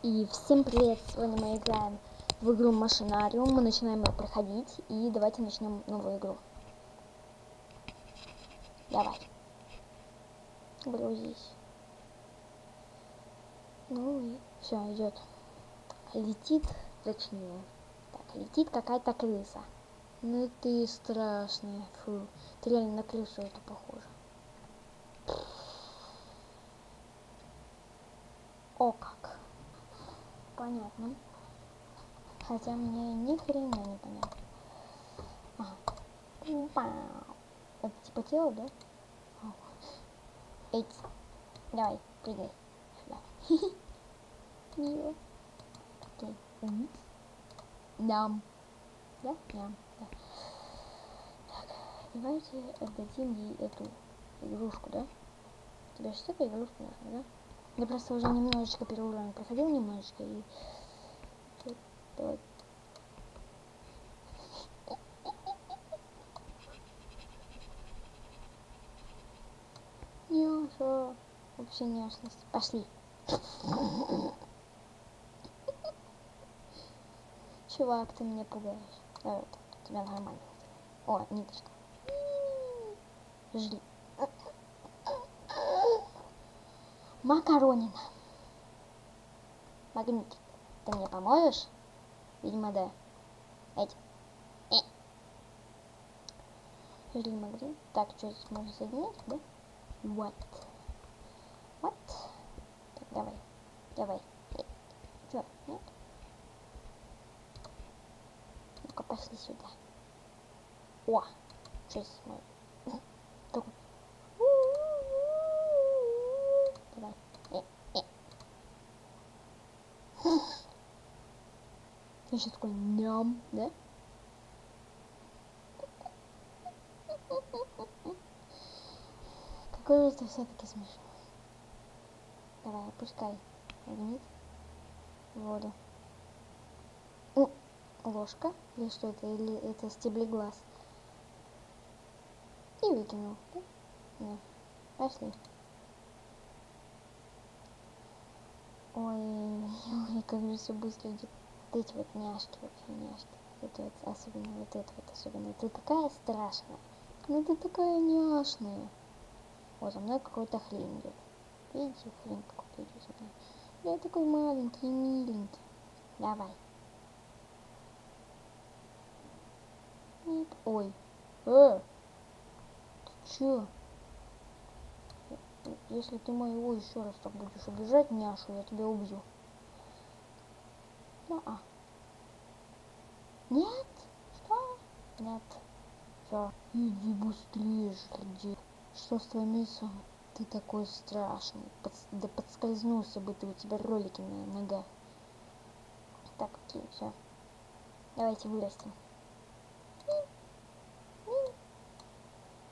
И всем привет! Сегодня мы играем в игру Машинариум. Мы начинаем ее проходить. И давайте начнем новую игру. Давай. Грузись. Ну и все, идет. Летит, точнее. Так, летит какая-то крыса. Ну ты страшная. Фу. Ты реально на крысу это похоже. О как. Понятно. Хотя мне ни хрена не понятно. Ага. Это типа тело, да? Эй, давай, прыгай сюда. Мило. Окей. Ням. Да? Ням. Да. Так, давайте отдадим ей эту игрушку, да? Тебе же эта игрушка нужна, да? Я просто уже немножечко первый уровень проходил немножечко и... Давай. Няша. Вообще няшность. Пошли. Чувак, ты меня пугаешь. Давай, вот, тебя нормально. О, ниточка. Жди. Макаронина. Магнитик. Ты мне поможешь? Видимо, да. Эти. Жди, магнит. Так, что здесь можно соединить, да? Вот. Вот. Так, давай. Давай. Чё? Нет? Ну-ка, пошли сюда. О! Что здесь можно? Такой. Давай. Я сейчас такой ням, да? Какой же это все-таки смешно. Давай, опускай магнит в воду. Ложка? Или что это? Или это стеблеглаз? И выкинул, да? Да. Пошли. Ой, как же все быстро идет. Вот эти вот няшки, вообще няшки. Это вот особенно, вот это вот особенно. Ты такая страшная. Ну ты такая няшная. Вот, за мной какой-то хрень идет. Видите, хрень какой-то идет за мной. Я такой маленький, миленький. Давай. Ой. Ты чё? Если ты моего еще раз так будешь обижать, няшу, я тебя убью. Ну, Нет? Что? Нет. Все. Иди быстрее, жди. Что с твоим лицом? Ты такой страшный. Да подскользнулся бы ты, у тебя ролики на ногах. Так, окей, все. Давайте вырастем.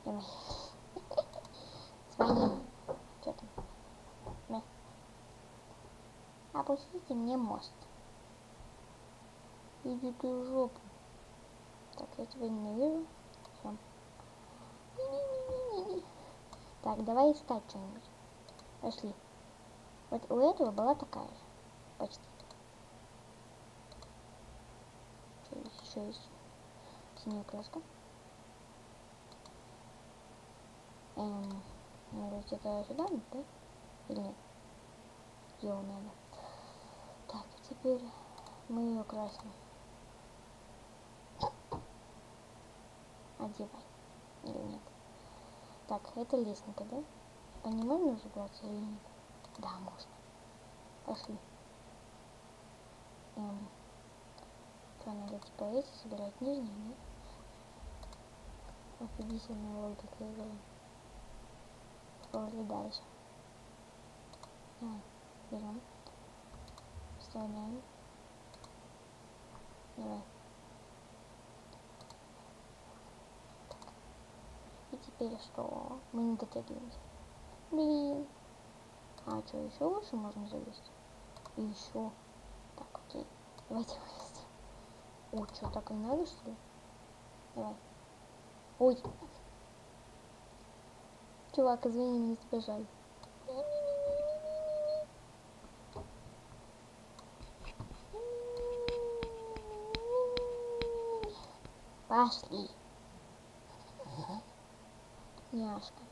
Давай. Звоним. Что там? Да. Опустите мне мост. Иди ты в жопу. Так, я тебя ненавижу. Все. Так, давай искать что-нибудь. Пошли. Вот у этого была такая же. Почти. Что здесь еще есть? Синяя краска. Надо где-то сюда, да? Или нет? Его надо. Так, теперь мы ее красим. Одевай. Или нет? Так, это лестница, да? По ней можно забраться или нет? Да, можно. Пошли. Что, надо типа эти собирать нижние, нет? Офигительная логика игры. Пошли дальше. Давай, берем. Вставляем. Давай. И теперь что? Мы не дотягиваемся. Блин. А что, еще выше можно залезть? И еще. Так, окей. Давайте вылезем. О, что, так и надо, что ли? Давай. Ой. Чувак, извини, мне тебя жаль. Пошли. Няшка.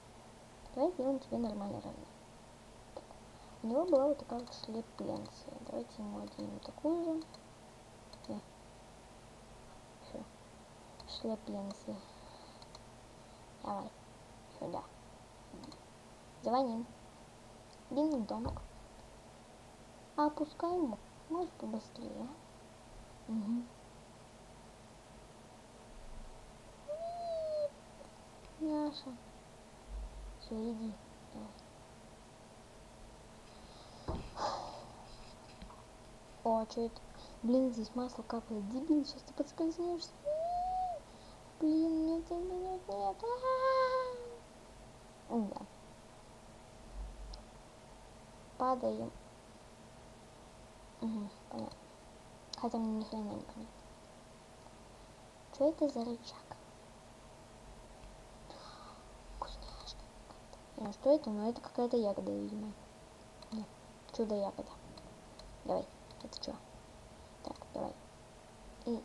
Давай сделаем тебе нормальный размер. У него была вот такая вот шлепенция. Давайте ему оденем такую же. Все. Шлепенция. Давай. Сюда. Звоним. Динг-донг. А опускай ему. Может побыстрее. Угу. Няша. Все, иди. О, что это? Блин, здесь масло капает. Дебил, сейчас ты подскользнешься. Блин, нет. Да. Падаем. Угу, понятно. Хотя мне ни хрена не понятно. Что это за рычаг? Вкусняшка какая-то. Что это? Ну, это какая-то ягода, видимо. Нет, чудо-ягода. Давай, это что? Так, давай. И...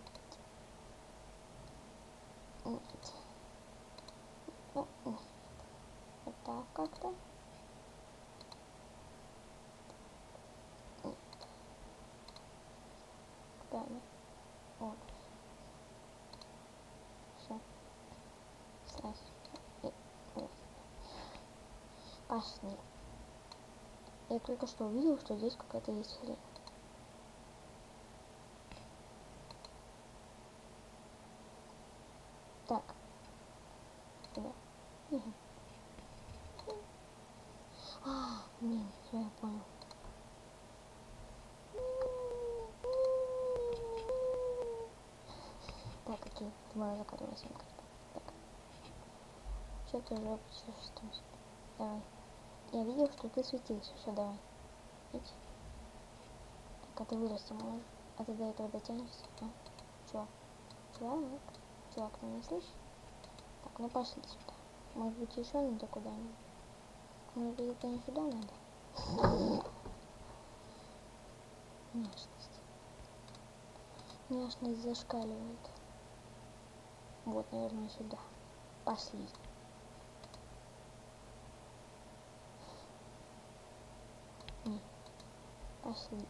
Вот так как-то. Правильно. Вот. Все. Сразу. И вот. Пошли. Я только что увидел, что здесь какая-то есть хрень. Так. Сюда. Угу. Блин, все, я понял. Так, окей, думаю, закатывалась. Так. Что ты уже путешествуешь? Давай. Я видел, что ты светился. Все, давай. Видите? Так, а ты вырасти можешь. А ты до этого дотянешься? А? Чувак. Чувак, ты не слышишь? Так, ну пошли сюда. Может быть, еще надо куда-нибудь? Может быть, это не сюда надо? Няшность. Няшность зашкаливает. Вот, наверное, сюда. Пошли. Не. Пошли.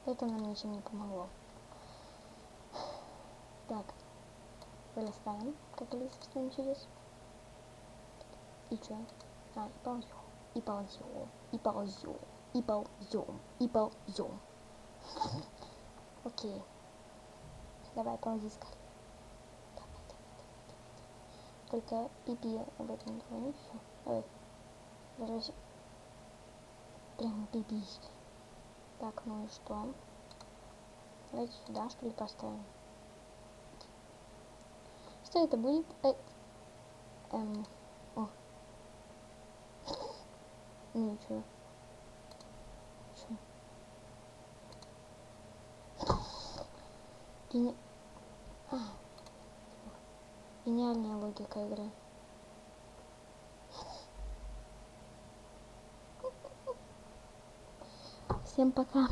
Это нам ничем не помогло. Так. Вырастаем, как Алиса в стране чудес. И чё? А, и ползём. И ползём. И ползём. И ползём. И ползём. Окей. Давай, ползи скорее. Давай. Только пипи об этом не говори. Всё. Давай. Возвращай. Прям пиписьки. Так, ну и что? Давайте сюда, что ли, поставим. Что это будет? О. Ничего. Чё? Гениальная логика игры. Всем пока.